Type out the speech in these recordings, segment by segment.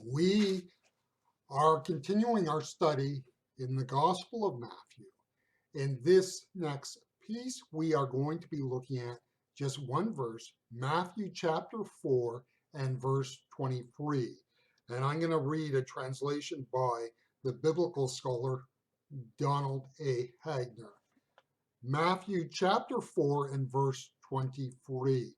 We are continuing our study in the Gospel of Matthew. In this next piece, we are going to be looking at just one verse, Matthew chapter 4 and verse 23. And I'm going to read a translation by the biblical scholar Donald A. Hagner. Matthew chapter 4 and verse 23.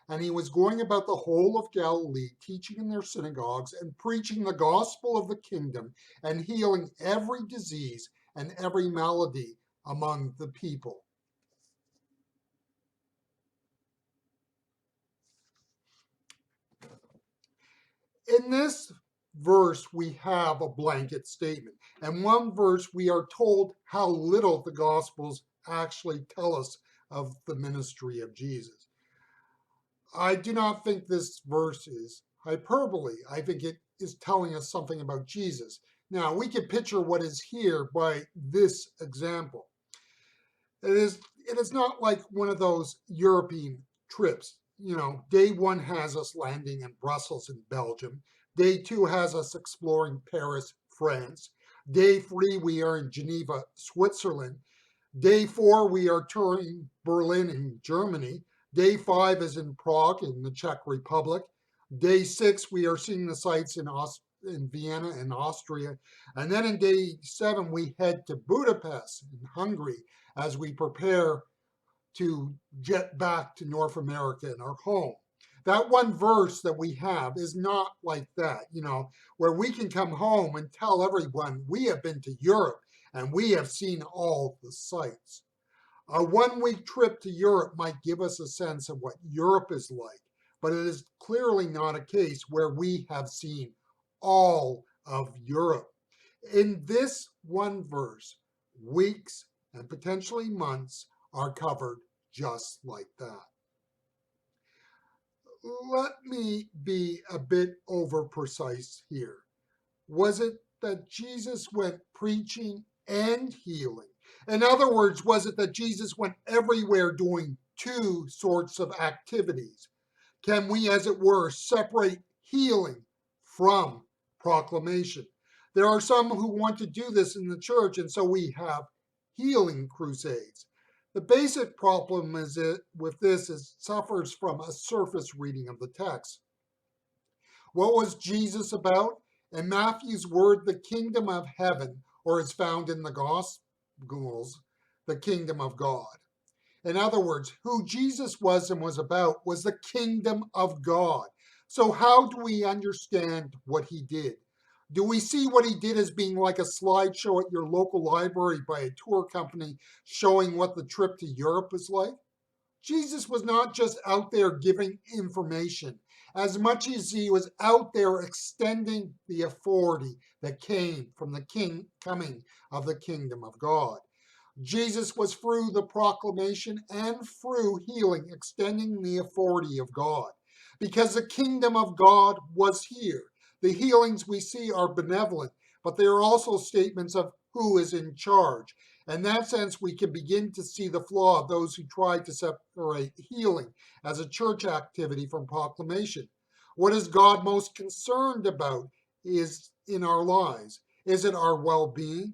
And he was going about the whole of Galilee, teaching in their synagogues and preaching the gospel of the kingdom and healing every disease and every malady among the people. In this verse, we have a blanket statement. And one verse, we are told how little the Gospels actually tell us of the ministry of Jesus. I do not think this verse is hyperbole. I think it is telling us something about Jesus. Now, we can picture what is here by this example. It is not like one of those European trips. Day one has us landing in Brussels in Belgium. Day two has us exploring Paris, France. Day three, we are in Geneva, Switzerland. Day four, we are touring Berlin in Germany. Day five is in Prague in the Czech Republic. Day six, we are seeing the sights in Vienna and Austria. And then in day seven, we head to Budapest in Hungary as we prepare to jet back to North America and our home. That one verse that we have is not like that, where we can come home and tell everyone we have been to Europe and we have seen all the sights. A 1 week trip to Europe might give us a sense of what Europe is like, but it is clearly not a case where we have seen all of Europe. In this one verse, weeks and potentially months are covered just like that. Let me be a bit over precise here. Was it that Jesus went preaching and healing? In other words, was it that Jesus went everywhere doing two sorts of activities? Can we, as it were, separate healing from proclamation? There are some who want to do this in the church, and so we have healing crusades. The basic problem with this is suffers from a surface reading of the text. What was Jesus about? In Matthew's word, the kingdom of heaven, or is found in the Gospels, the kingdom of God. In other words, who Jesus was and was about was the kingdom of God. So how do we understand what he did? Do we see what he did as being like a slideshow at your local library by a tour company showing what the trip to Europe is like? Jesus was not just out there giving information, as much as he was out there extending the authority that came from the coming of the kingdom of God. Jesus was through the proclamation and through healing, extending the authority of God, because the kingdom of God was here. The healings we see are benevolent, but they are also statements of who is in charge. In that sense, we can begin to see the flaw of those who try to separate healing as a church activity from proclamation. What is God most concerned about is in our lives? Is it our well-being?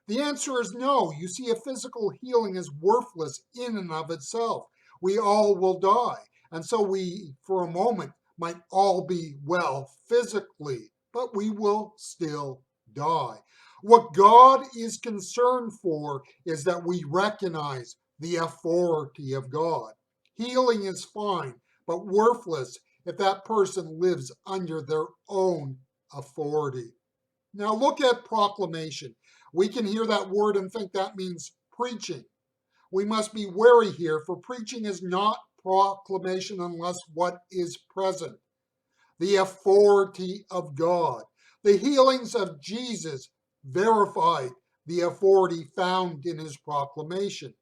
The answer is no. You see, a physical healing is worthless in and of itself. We all will die. And so we, for a moment, might all be well physically, but we will still die. What God is concerned for is that we recognize the authority of God. Healing is fine, but worthless if that person lives under their own authority. Now look at proclamation. We can hear that word and think that means preaching. We must be wary here, for preaching is not proclamation unless what is present. The authority of God. The healings of Jesus verified the authority found in his proclamation.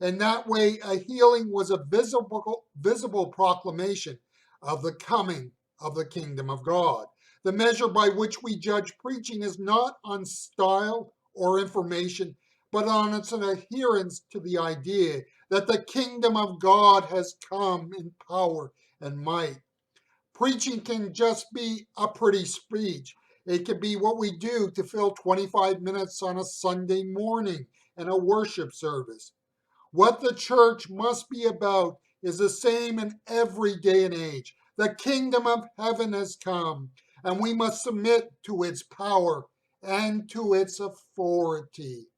In that way, a healing was a visible proclamation of the coming of the kingdom of God. The measure by which we judge preaching is not on style or information, but on its adherence to the idea that the kingdom of God has come in power and might. Preaching can just be a pretty speech. It can be what we do to fill 25 minutes on a Sunday morning in a worship service. What the church must be about is the same in every day and age. The kingdom of heaven has come, and we must submit to its power and to its authority.